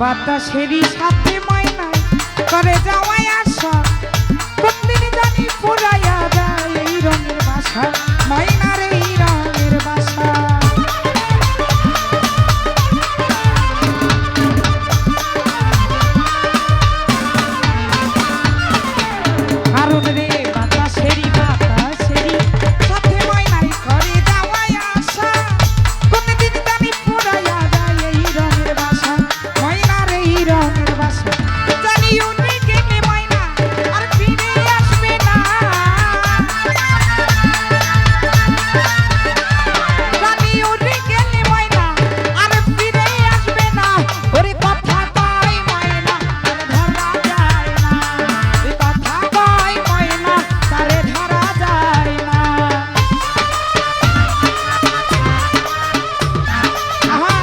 বাতাসেরই সাথে ময়নায় করে যাওয়াই আশা কোনদিন জানি পুরাইয়া যায় এই রঙের বাসা ময়নার এই রঙের বাসা কারণ রে বাতাসেরই সাথে ময়নায় করে যাওয়াই আশা কোনদিন জানি পুরাইয়া যায় এই রঙের বাসা ময়নার এই রঙের বাসা জানি উনি গেলে ময়না আর ফিরে আসবে না জানি উনি গেলে ময়না আর ফিরে আসবে না ওরে কথা কয় ময়না তারে ধরা যায় না ওরে কথা কয় ময়না তারে ধরা যায় না আহা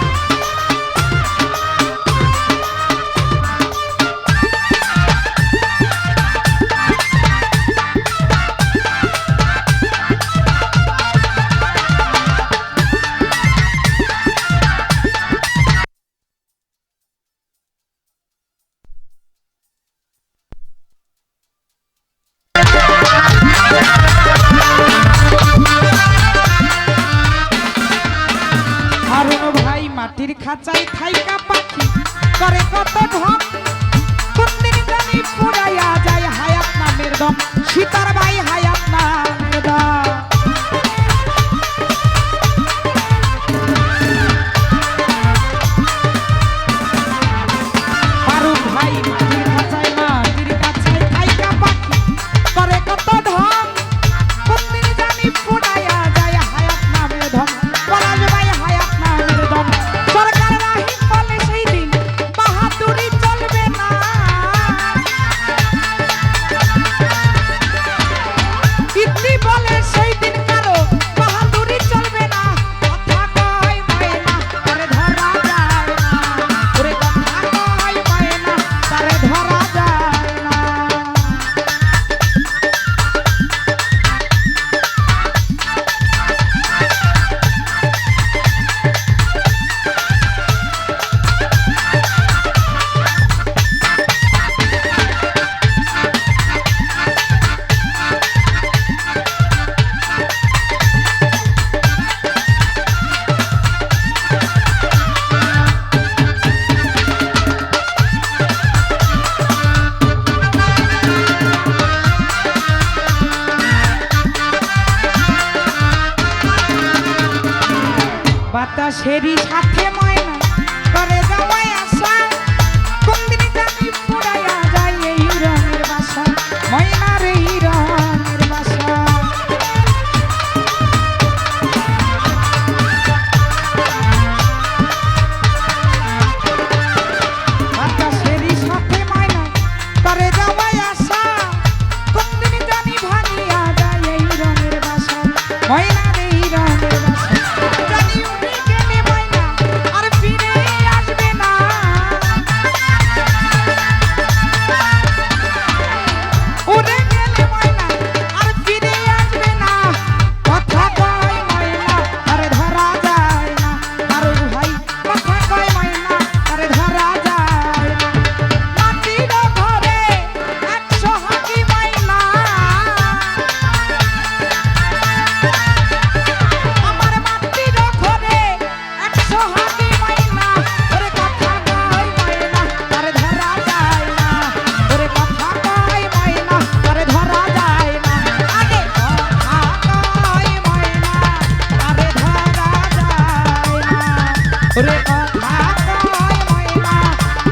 হারুন ভাই মাটির খাঁচায় থাইকা পাখি করে কত ঢং কোনদিন জানি পুরাইয়া যায় হায়াত নামের দম সীতার ভাই হায়াত নামের দম হারুন ভাই মাটির খাঁচায় থাইকা পাখি করে কত ঢং কোনদিন জানি পুরাইয়া যায় হায়াত নামের দম পলাশ ভাই হায়াত নামের দম সরকার রাহিম বলে সেই দিন বাহাদুরি চলবে না ইতি বলে সেই দিন কারো বাহাদুরি চলবে না কথা কয় ময়না তারে ধরা যায় না ওরে কথা কয় ময়না তারে ধরা যায় না বাতাসেরই সাথে ময়না করে যাওয়াই আশা কোনদিন জানি পুরাইয়া যায় এই রঙের বাসা ময়নার এই রঙের বাসা বাতাসেরই সাথে ময়না করে যাওয়াই আশা কোনদিন জানি ভাঙিয়া যায় এই রঙের বাসা ময়নার এই রঙের বাসা জানি উনি গেলে ময়না আর ফিরে আসবে না উড়ে গেলে ময়না আর ফিরে আসবে না কথা কয় ময়না আরে ধরা যায় না হারুন ভাই কথা কয় ময়না আরে ধরা যায় না মাটির ঘরে 100 হাঁটি ময়না আমার মাটির ঘরে 100 হাঁটি ময়না ওরে কথা কয় ময়না তারে ধরা যায় না ওরে কথা কয় ময়না তারে ধরা যায় না আগে কথা কয় ময়না তারে ধরা যায় না ওরে কথা কয় ময়না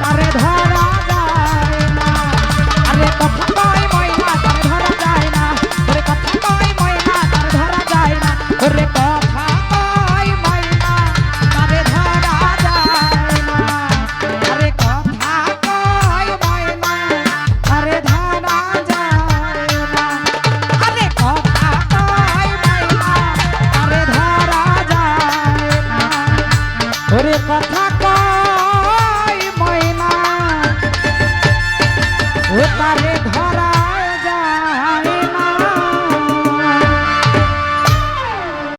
তারে ধরা যায় না আরে কথা কয় ময়না তারে ধরা যায় না ওরে কথা কয় ময়না তারে ধরা যায় না ওরে কথা কয় ময়না তারে ধরা যায় না আরে কথা কয় ময়না তারে ধরা যায় না আরে কথা কয় ময়না তারে ধরা যায় না ওরে কথা